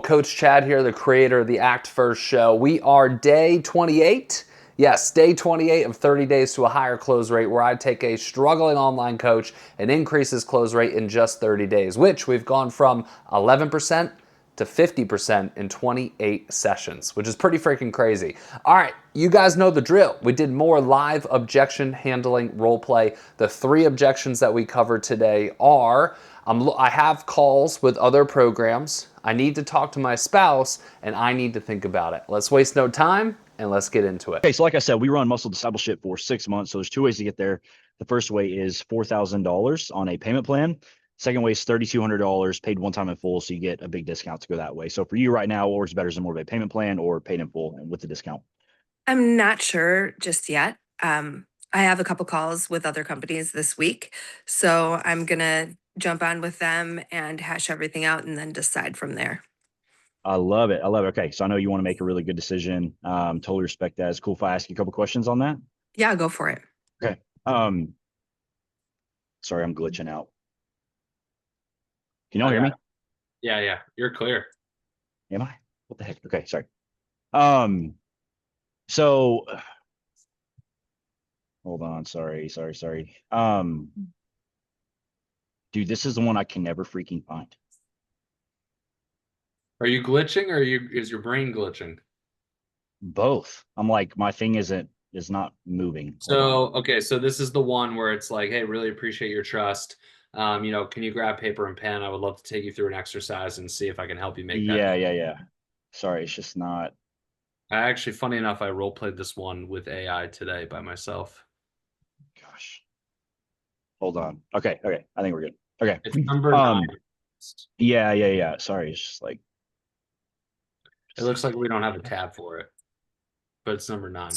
Coach Chad here, the creator of the Act First show. We are day 28. Yes, day 28 of 30 days to a higher close rate, where I take a struggling online coach and increase his close rate in just 30 days, which we've gone from 11% to 50% in 28 sessions, which is pretty freaking crazy. All right, you guys know the drill. We did more live objection handling role play. The 3 objections that we covered today are, I have calls with other programs, I need to talk to my spouse, and I need to think about it. Let's waste no time and let's get into it. Okay, so like I said, we run muscle discipleship for 6 months. So there's 2 ways to get there. The first way is $4,000 on a payment plan. Second way is $3,200 paid one time in full. So you get a big discount to go that way. So for you right now, what works better is more of a payment plan or paid in full and with the discount? I'm not sure just yet. I have a couple calls with other companies this week, so I'm gonna jump on with them and hash everything out and then decide from there. I love it. I love it. Okay, so I know you want to make a really good decision. Totally respect that. It's cool if I ask you a couple questions on that. Yeah, go for it. Okay. Sorry, I'm glitching out. Can y'all hear me? Yeah, you're clear. Am I? What the heck? Okay, sorry. So hold on. Sorry. Dude, this is the one I can never freaking find. Are you glitching, or is your brain glitching? Both. I'm like, my thing is not moving. So, okay, so this is the one where it's like, hey, really appreciate your trust. Can you grab paper and pen? I would love to take you through an exercise and see if I can help you make that. Yeah. Sorry, it's just not. Funny enough, I role played this one with AI today by myself. Gosh. Hold on. Okay. I think we're good. Okay. It's number 9. Yeah. Sorry, it's just like. It looks like we don't have a tab for it, but it's number 9.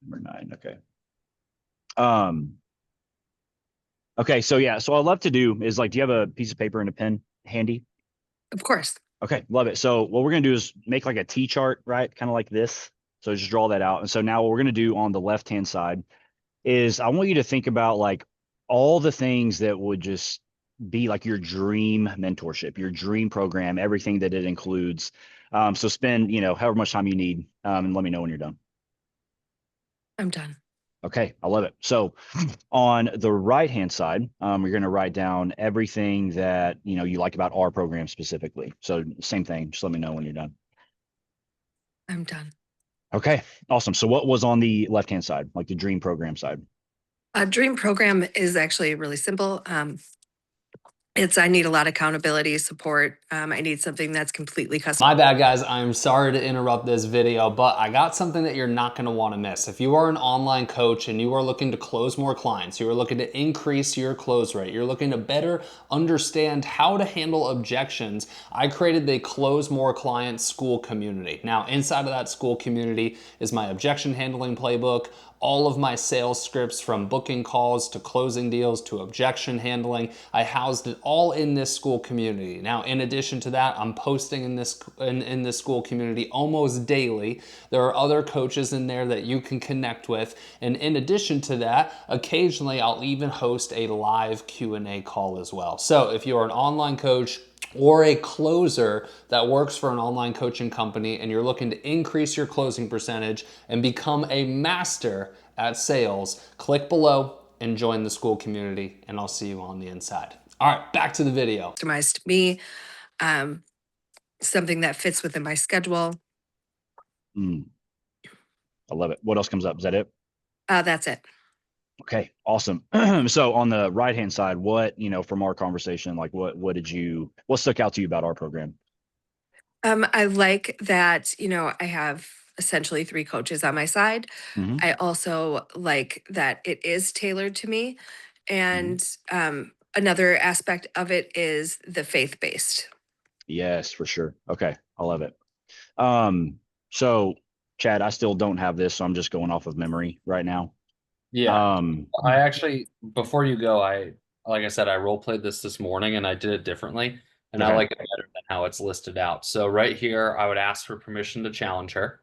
Number 9. Okay. Okay. So yeah. So what I'd love to do is, like, do you have a piece of paper and a pen handy? Of course. Okay. Love it. So what we're going to do is make like a T chart, right? Kind of like this. So just draw that out. And so now what we're going to do on the left-hand side is I want you to think about like all the things that would just be like your dream mentorship, your dream program, everything that it includes. So spend, however much time you need, and let me know when you're done. I'm done. Okay, I love it. So on the right-hand side, you're going to write down everything that, you like about our program specifically. So same thing, just let me know when you're done. I'm done. Okay, awesome. So what was on the left-hand side, like the dream program side? A dream program is actually really simple. I need a lot of accountability, support. I need something that's completely custom. My bad, guys. I'm sorry to interrupt this video, but I got something that you're not going to want to miss. If you are an online coach and you are looking to close more clients, you are looking to increase your close rate, you're looking to better understand how to handle objections, I created the Close More Clients school community. Now, inside of that school community is my objection handling playbook, all of my sales scripts from booking calls to closing deals to objection handling. I housed it all in this school community. Now, in addition to that, I'm posting in this school community almost daily. There are other coaches in there that you can connect with. And in addition to that, occasionally I'll even host a live Q&A call as well. So if you're an online coach or a closer that works for an online coaching company and you're looking to increase your closing percentage and become a master at sales, click below and join the school community, and I'll see you on the inside. All right, back to the video. Customized to me, something that fits within my schedule. I love it. What else comes up? Is that it? That's it. Okay, awesome. So on the right-hand side, what, from our conversation, like what stuck out to you about our program? I like that, I have essentially 3 coaches on my side. Mhm. I also like that it is tailored to me. And another aspect of it is the faith-based. Yes, for sure. Okay, I love it. So Chad, I still don't have this, so I'm just going off of memory right now. Yeah. I actually, before you go, like I said, I role played this morning and I did it differently, and I Okay. like it better than how it's listed out. So right here, I would ask for permission to challenge her.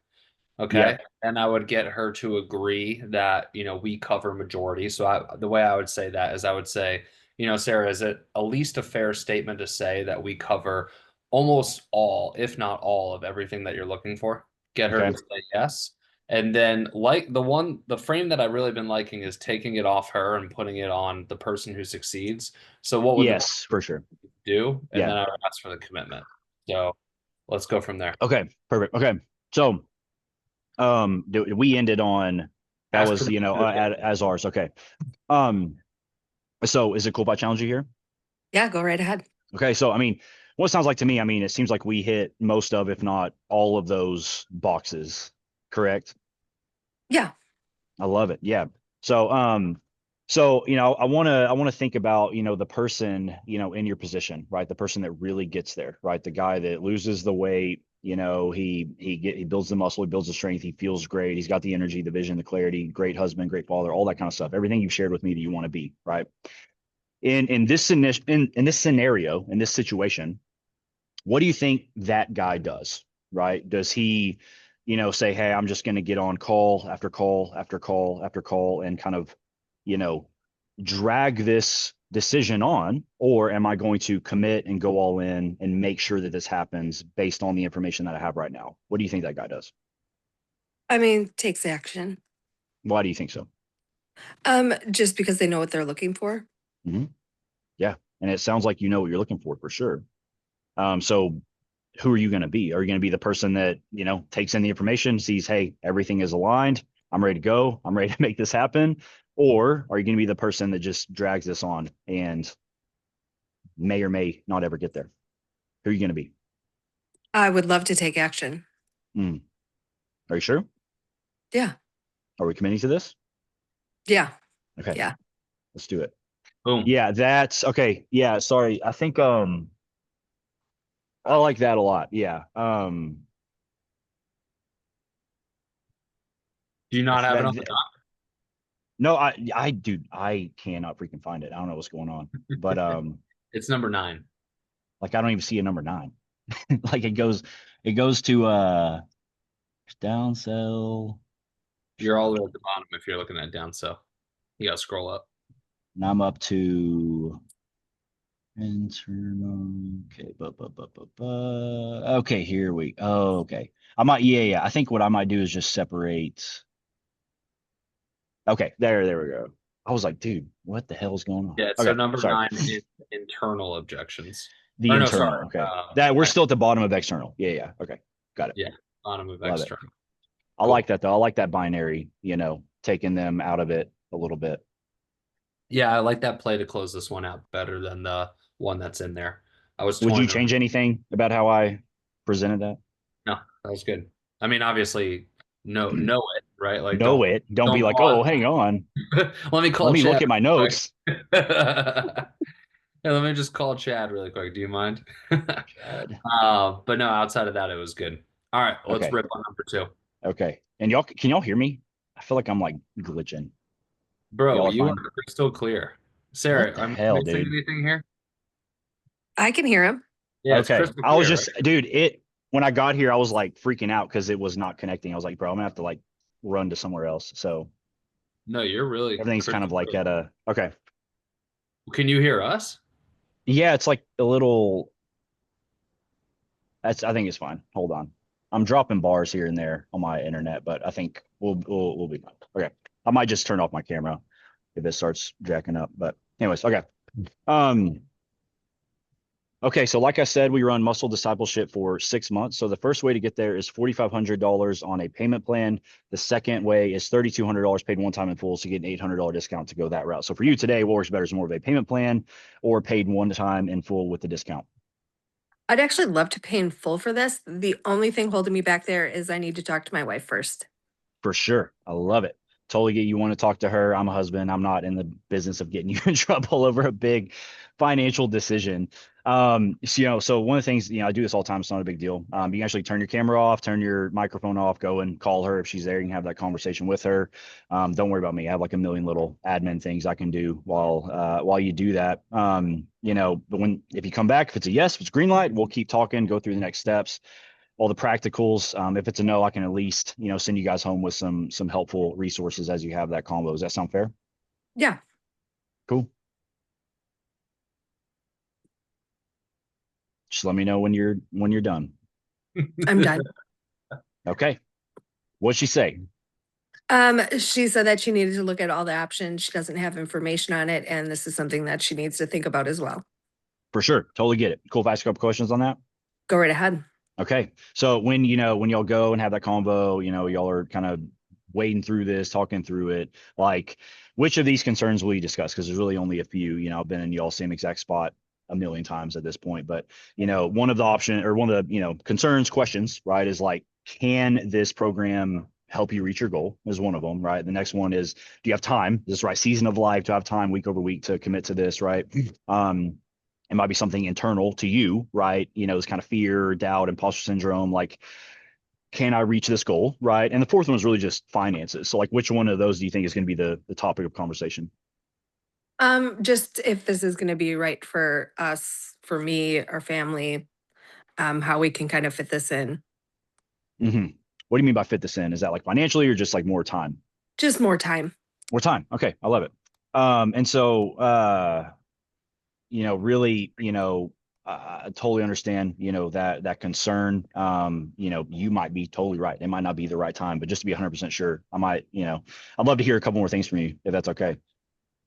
Okay. Yeah. And I would get her to agree that, we cover majority. So the way I would say that is I would say, Sarah, is it at least a fair statement to say that we cover almost all, if not all, of everything that you're looking for. Get her Okay. to say yes. And then like the frame that I've really been liking is taking it off her and putting it on the person who succeeds. So what would the Yes, for sure. do? And Yeah. then I would ask for the commitment. So let's go from there. Okay. Perfect. Okay. So, we ended on that As was, per as ours. Okay. Um, so is it cool if I challenge you here? Yeah, go right ahead. Okay. So, I mean, what it sounds like to me, I mean, it seems like we hit most of, if not all of those boxes, correct? Yeah. I love it. Yeah. So, I want to think about, the person, in your position, right? The person that really gets there, right? The guy that loses the weight, he builds the muscle, he builds the strength, he feels great, he's got the energy, the vision, the clarity, great husband, great father, all that kind of stuff. Everything you've shared with me that you want to be, right? In this scenario, in this situation, what do you think that guy does, right? Does he, say, hey, I'm just going to get on call after call after call after call and kind of, you know, drag this decision on? Or am I going to commit and go all in and make sure that this happens based on the information that I have right now? What do you think that guy does? I mean, takes action. Why do you think so? Just because they know what they're looking for. Mm-hmm. Yeah. And it sounds like you know what you're looking for sure. So who are you going to be? Are you going to be the person that, takes in the information, sees, hey, everything is aligned, I'm ready to go, I'm ready to make this happen? Or are you going to be the person that just drags this on and may or may not ever get there? Who are you going to be? I would love to take action. Mm. Are you sure? Yeah. Are we committing to this? Yeah. Okay. Yeah. Let's do it. Boom. Yeah, that's okay. Yeah, sorry. I think I like that a lot. Yeah. Do you not have it That, on the doc? no, dude, I cannot freaking find it. I don't know what's going on. But It's number 9. like I don't even see a number 9. Like it goes to down cell. You're all the way at the bottom if you're looking at down. So you got to scroll up. And I'm up to internal. Okay, okay, here we. Oh, okay. I might. Yeah. I think what I might do is just separate. Okay, there we go. I was like, dude, what the hell is going on? Yeah. So Okay, number sorry. 9 is internal objections. The Or no, internal. sorry. Okay, that we're still at the bottom of external. Yeah. Okay, got it. Yeah. Bottom of Love it. external. I Cool. like that though. I like that binary. Taking them out of it a little bit. Yeah, I like that play to close this one out better than the one that's in there. I was Would you toying change around. anything about how I presented that? No, that was good. I mean, obviously, know it, right? Like, Know it. Don't be don't like, pause. oh, hang on. Let me Let call me look Chad at my real notes. quick. Yeah, let me just call Chad really quick. Do you mind? Chad. But no, outside of that, it was good. All right, let's Okay. rip on number 2. Okay. And can y'all hear me? I feel like I'm like glitching. Bro, Y'all are you are fine. crystal clear. What Sarah, the am I hell, missing dude? anything here? I can hear him. Yeah, it's Okay. crystal I was clear, just, right? dude, when I got here, I was like freaking out because it was not connecting. I was like, bro, I'm gonna have to like run to somewhere else. So No, you're really everything's kind crystal of like clear. at okay. Can you hear us? Yeah, it's like a little, I think it's fine. Hold on. I'm dropping bars here and there on my internet, but I think we'll be fine. Okay. I might just turn off my camera if it starts jacking up. But anyways, okay. Um, okay, so like I said, we run muscle discipleship for 6 months. So the first way to get there is $4,500 on a payment plan. The second way is $3,200 paid one time in full. So you get an $800 discount to go that route. So for you today, what works better is more of a payment plan or paid one time in full with the discount. I'd actually love to pay in full for this. The only thing holding me back there is I need to talk to my wife first. For sure. I love it. Totally get you want to talk to her. I'm a husband. I'm not in the business of getting you in trouble over a big financial decision. So one of the things, I do this all the time. It's not a big deal. You can actually turn your camera off, turn your microphone off, go and call her if she's there. You can have that conversation with her. Don't worry about me. I have like a million little admin things I can do while you do that. But if you come back, if it's a yes, if it's green light, we'll keep talking, go through the next steps, all the practicals. If it's a no, I can at least, send you guys home with some helpful resources as you have that combo. Does that sound fair? Yeah. Cool. Just let me know when you're done. I'm done. Okay. What'd she say? She said that she needed to look at all the options. She doesn't have information on it, and this is something that she needs to think about as well. For sure. Totally get it. Cool. If I ask a couple questions on that. Go right ahead. Okay. So when y'all go and have that convo, y'all are kind of wading through this, talking through it, like which of these concerns will you discuss? Because there's really only a few. I've been in y'all same exact spot a million times at this point. But one of the option or one of the concerns, questions, right, is like, can this program help you reach your goal? Is one of them, right? The next one is, do you have time? Is this right season of life to have time week over week to commit to this, right? It might be something internal to you, right? This kind of fear, doubt, imposter syndrome, like, can I reach this goal, right? And the fourth one is really just finances. So like, which one of those do you think is going to be the topic of conversation? Just if this is going to be right for us, for me, our family, how we can kind of fit this in. Mm-hmm. What do you mean by fit this in? Is that like financially or just like more time? Just more time. More time. Okay. I love it. And so, really, I totally understand, that concern. You might be totally right. It might not be the right time, but just to be 100% sure, I might, I'd love to hear a couple more things from you if that's okay.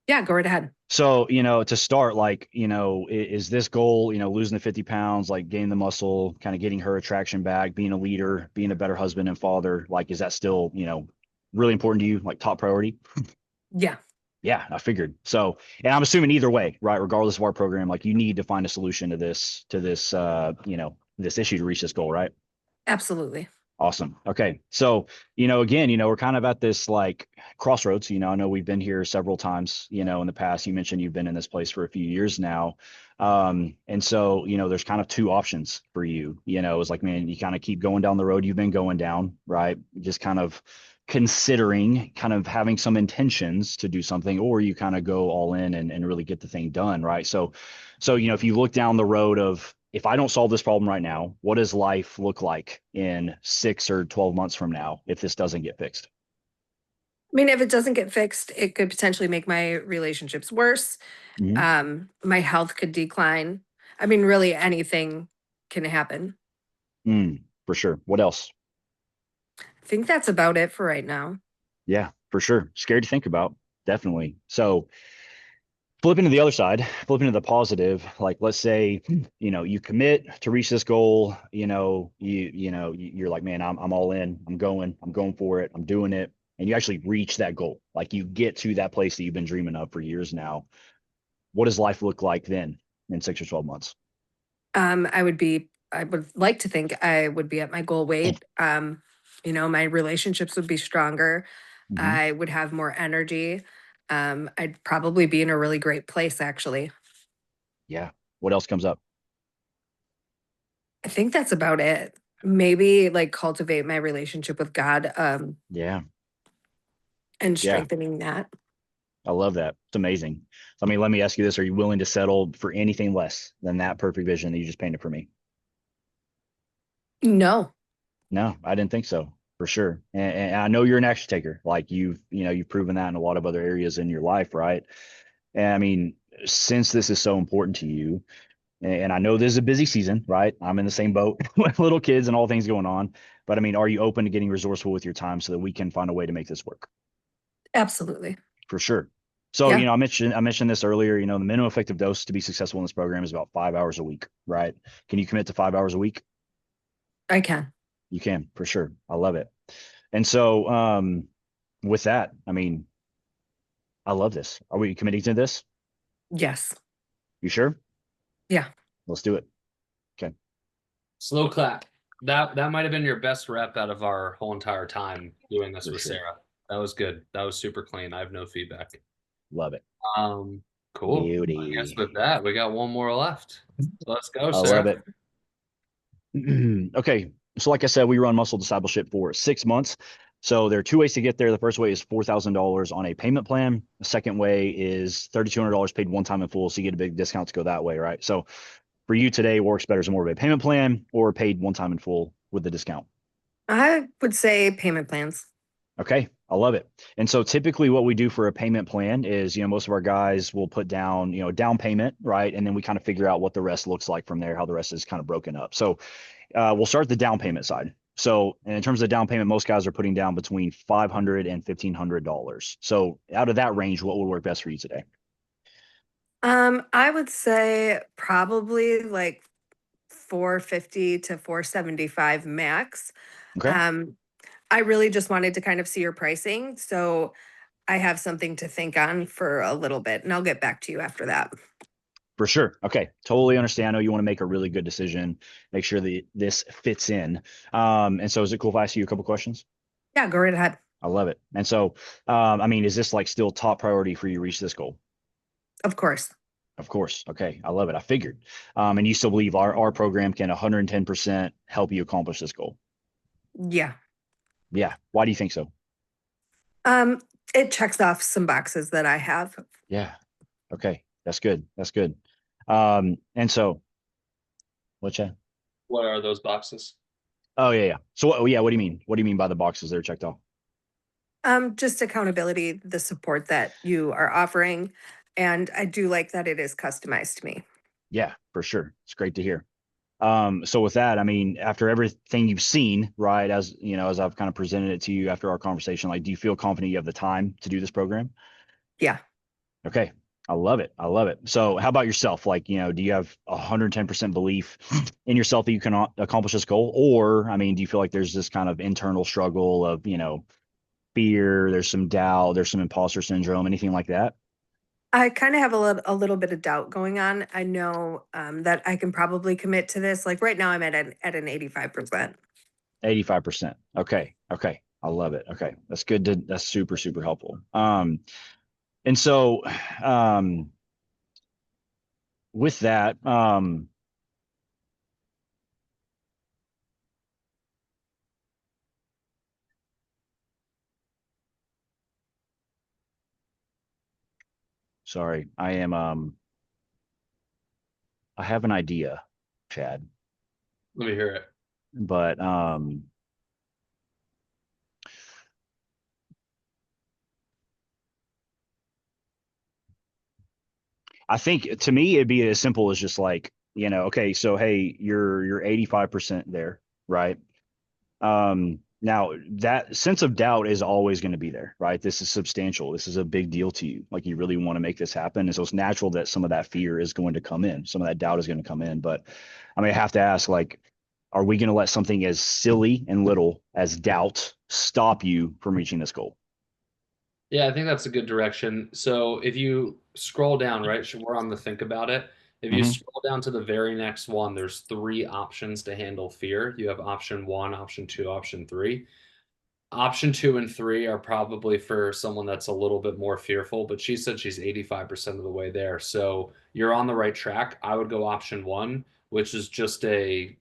Yeah, go right ahead. So, to start, like, is this goal, losing the 50 pounds, like gaining the muscle, kind of getting her attraction back, being a leader, being a better husband and father, like, is that still, really important to you, like top priority? Yeah. Yeah, I figured. So, and I'm assuming either way, right? Regardless of our program, like you need to find a solution to this, this issue to reach this goal, right? Absolutely. Awesome. Okay. So, again, we're kind of at this like crossroads. I know we've been here several times, in the past. You mentioned you've been in this place for a few years now. And so, there's kind of two options for you. It's like, man, you kind of keep going down the road you've been going down, right? Just kind of considering kind of having some intentions to do something, or you kind of go all in and really get the thing done, right? So, if you look down the road of, if I don't solve this problem right now, what does life look like in 6 or 12 months from now if this doesn't get fixed? I mean, if it doesn't get fixed, it could potentially make my relationships worse. My health could decline. I mean, really anything can happen. For sure. What else? I think that's about it for right now. Yeah, for sure. Scary to think about. Definitely. So flipping to the other side, flipping to the positive, like let's say, you commit to reach this goal, you're like, man, I'm all in, I'm going for it, I'm doing it. And you actually reach that goal. Like you get to that place that you've been dreaming of for years now. What does life look like then in 6 or 12 months? I would like to think I would be at my goal weight. My relationships would be stronger. Mm-hmm. I would have more energy. I'd probably be in a really great place, actually. Yeah. What else comes up? I think that's about it. Maybe like cultivate my relationship with God, Yeah. and Yeah. strengthening that. I love that. It's amazing. So, I mean, let me ask you this. Are you willing to settle for anything less than that perfect vision that you just painted for me? No. No, I didn't think so, for sure. And I know you're an action taker. Like you've proven that in a lot of other areas in your life, right? And I mean, since this is so important to you, and I know this is a busy season, right? I'm in the same boat with little kids and all things going on. But I mean, are you open to getting resourceful with your time so that we can find a way to make this work? Absolutely. For sure. So, Yeah. I mentioned this earlier, the minimum effective dose to be successful in this program is about 5 hours a week, right? Can you commit to 5 hours a week? I can. You can, for sure. I love it. And so, with that, I mean, I love this. Are we committing to this? Yes. You sure? Yeah. Let's do it. Okay. Slow clap. That might have been your best rep out of our whole entire time doing this For with sure. Sarah. That was good. That was super clean. I have no feedback. Love it. Cool. Beauty. I guess with that, we got one more left. So let's go, I Sarah. love it. Okay. So like I said, we run muscle discipleship for 6 months. So there are two ways to get there. The first way is $4,000 on a payment plan. The second way is $3,200 paid one time in full. So you get a big discount to go that way, right? So for you today, works better as more of a payment plan or paid one time in full with the discount. I would say payment plans. Okay. I love it. And so typically what we do for a payment plan is, most of our guys will put down, a down payment, right? And then we kind of figure out what the rest looks like from there, how the rest is kind of broken up. So we'll start the down payment side. So in terms of down payment, most guys are putting down between $500 and $1,500. So out of that range, what would work best for you today? I would say probably like 450 to 475 max. Okay. Um, I really just wanted to kind of see your pricing, so I have something to think on for a little bit, and I'll get back to you after that. For sure. Okay. Totally understand. I know you want to make a really good decision, make sure that this fits in. And so is it cool if I ask you a couple questions? Yeah, go right ahead. I love it. And so, is this like still top priority for you to reach this goal? Of course. Of course. Okay. I love it. I figured. And you still believe our program can 110% help you accomplish this goal? Yeah. Yeah. Why do you think so? Um, it checks off some boxes that I have. Yeah. Okay. That's good. That's good. And so what's that? What are those boxes? Oh yeah. Yeah. So yeah, what do you mean? What do you mean by the boxes that are checked off? Just accountability, the support that you are offering, and I do like that it is customized to me. Yeah, for sure. It's great to hear. So with that, after everything you've seen, right, as as I've kind of presented it to you after our conversation, like, do you feel confident you have the time to do this program? Yeah. Okay. I love it. I love it. So how about yourself? Like, do you have 110% belief in yourself that you can accomplish this goal? Or, do you feel like there's this kind of internal struggle of, fear, there's some doubt, there's some imposter syndrome, anything like that? I kind of have a little bit of doubt going on. I know that I can probably commit to this. Like right now, I'm at an 85%. 85%. Okay. Okay. I love it. Okay. That's super, super helpful. And so, um, with that, sorry, I have an idea, Chad, Let me hear it. but, I think to me, it'd be as simple as just like, okay, so, hey, you're 85% there, right? Now that sense of doubt is always going to be there, right? This is substantial. This is a big deal to you. Like, you really want to make this happen. And so it's natural that some of that fear is going to come in. Some of that doubt is going to come in. But I have to ask, like, are we going to let something as silly and little as doubt stop you from reaching this goal? Yeah, I think that's a good direction. So if you scroll down, right, so we're on the think about it. If you Hmm. scroll down to the very next one, there's three options to handle fear. You have option one, option two, option three. Option two and three are probably for someone that's a little bit more fearful, but she said she's 85% of the way there. So you're on the right track. I would go option one, which is just a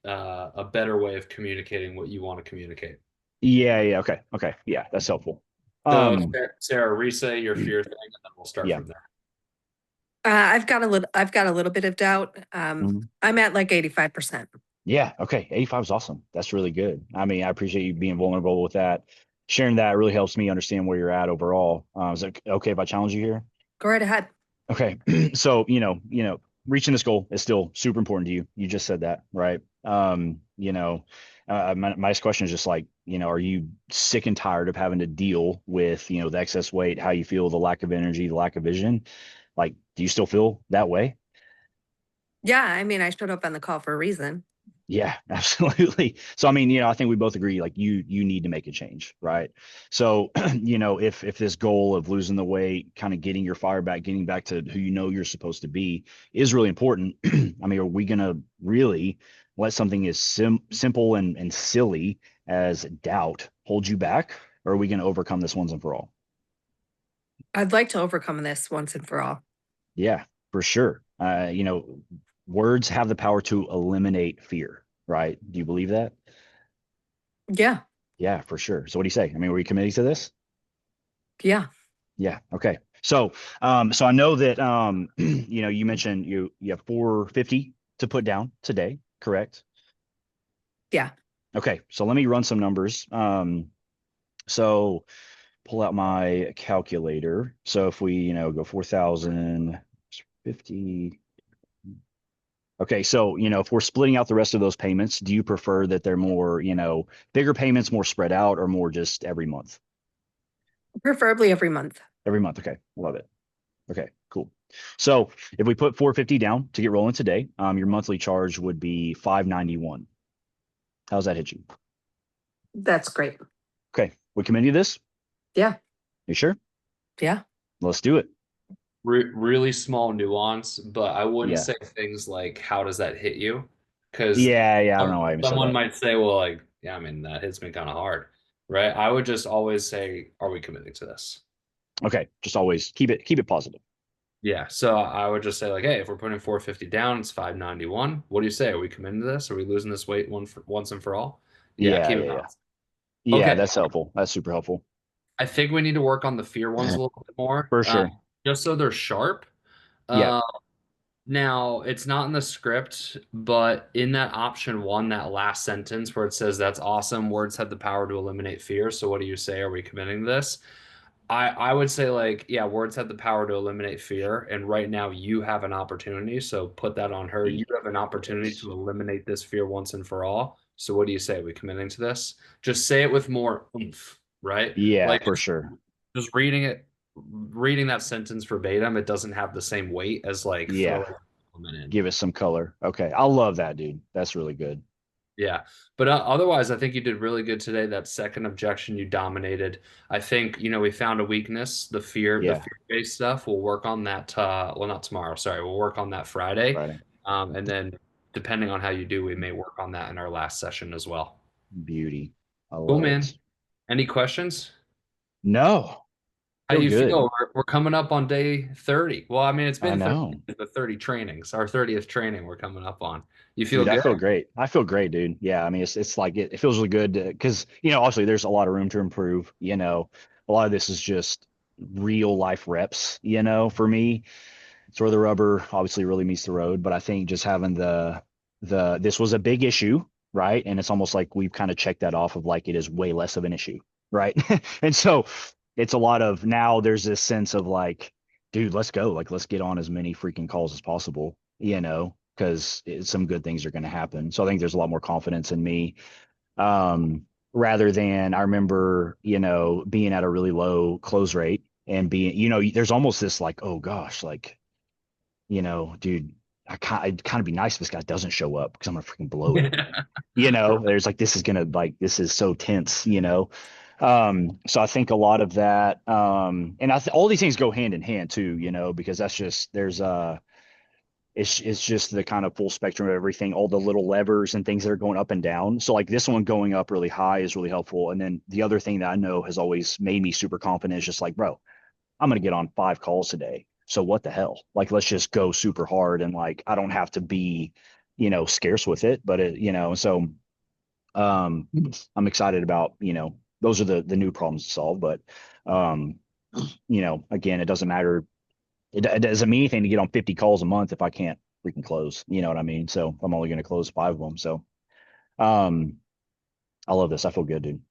better way of communicating what you want to communicate. Yeah. Yeah. Okay. Okay. Yeah. That's helpful. So Um, Sarah, re-say your fear thing, and then we'll start yeah. from there. I've got a little bit of doubt. Mhm. I'm at like 85%. Yeah. Okay. 85 is awesome. That's really good. I appreciate you being vulnerable with that. Sharing that really helps me understand where you're at overall. Is it okay if I challenge you here? Go right ahead. Okay. So, reaching this goal is still super important to you. You just said that, right? My next question is just like, are you sick and tired of having to deal with, the excess weight, how you feel, the lack of energy, the lack of vision? Like, do you still feel that way? Yeah, I mean, I showed up on the call for a reason. Yeah, absolutely. So I think we both agree, like, you need to make a change, right? So, if this goal of losing the weight, kind of getting your fire back, getting back to who you're supposed to be is really important. Are we gonna really let something as simple and silly as doubt hold you back? Or are we gonna overcome this once and for all? I'd like to overcome this once and for all. Yeah, for sure. Words have the power to eliminate fear, right? Do you believe that? Yeah, Yeah, for sure. So what do you say? Were you committing to this? yeah, Yeah. Okay. So I know that you mentioned you have 450 to put down today, correct? yeah. Okay. So let me run some numbers. So pull out my calculator. So if we, go 4,050. Okay, so, if we're splitting out the rest of those payments, do you prefer that they're more, bigger payments, more spread out, or more just every month? Preferably every month. Every month. Okay. Love it. Okay, cool. So if we put 450 down to get rolling today, your monthly charge would be 591. How's that hit you? That's great. Okay, we commit to this? Yeah. You sure? Yeah. Let's do it. Really small nuance, but I wouldn't Yeah. say things like, how does that hit you? Because Yeah, I don't know why I even said someone that. might say, well, like, yeah, I mean, that hits me kind of hard, right? I would just always say, are we committing to this? Okay, just always keep it positive. Yeah, so I would just say, like, hey, if we're putting 450 down, it's 591. What do you say? Are we committing to this? Are we losing this weight once and for all? Yeah, Yeah, keep it yeah, yeah. balanced. Yeah, Okay, that's helpful. That's super helpful. I think we need to work on the fear ones a little bit more, For sure. just so they're sharp. Yeah. Uh, Now, it's not in the script, but in that option one, that last sentence where it says, that's awesome, words have the power to eliminate fear. So what do you say? Are we committing to this? I would say, like, yeah, words have the power to eliminate fear. And right now you have an opportunity. So put that on her. You have an opportunity to eliminate this fear once and for all. So what do you say? Are we committing to this? Just say it with more oomph, right? Yeah, Like for sure. just reading that sentence verbatim, it doesn't have the same weight as like Yeah. throwing a compliment in. Give it some color. Okay. I love that, dude. That's really good. Yeah, but otherwise, I think you did really good today. That second objection, you dominated. I think, we found a weakness, the Yeah. fear-based stuff. We'll work on that. Well, not tomorrow. Sorry, we'll work on that Friday. Friday. And then depending on how you do, we may work on that in our last session as well. Beauty. I Cool, love man. it. Any questions? No. How do Feel you good. feel? We're coming up on day 30. Well, I mean, it's I been 30, know. the 30 trainings, our 30th training we're coming up on. You feel Dude, I good? feel great. I feel great, dude. Yeah, I mean, it's like it feels really good because obviously there's a lot of room to improve. A lot of this is just real life reps. For me, it's where the rubber obviously really meets the road. But I think just having the this was a big issue, right? And it's almost like we've kind of checked that off of like it is way less of an issue, right? And so it's a lot of now there's this sense of like, dude, let's go, like let's get on as many freaking calls as possible, because some good things are going to happen. So I think there's a lot more confidence in me, rather than I remember, being at a really low close rate and being, there's almost this like, oh gosh, like, dude, I'd kind of be nice if this guy doesn't show up because I'm gonna freaking blow it again. There's like this is so tense. So I think a lot of that, and all these things go hand in hand too, because that's just it's just the kind of full spectrum of everything, all the little levers and things that are going up and down. So like this one going up really high is really helpful. And then the other thing that I know has always made me super confident is just like, bro, I'm going to get on 5 calls today. So what the hell? Like, let's just go super hard. And like, I don't have to be, scarce with it, but so, I'm excited about, those are the new problems to solve, but, again, it doesn't matter. It doesn't mean anything to get on 50 calls a month if I can't freaking close. You know what I mean? So I'm only going to close 5 of them. So, um, I love this. I feel good, dude.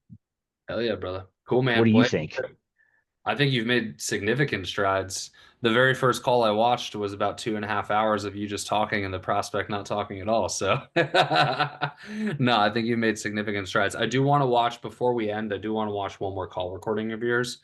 Hell yeah, brother. Cool, What man. do you Well, think? I think you've made significant strides. The very first call I watched was about 2.5 hours of you just talking and the prospect not talking at all. So, no, I think you've made significant strides. I do want to watch before we end. I do want to watch one more call recording of yours.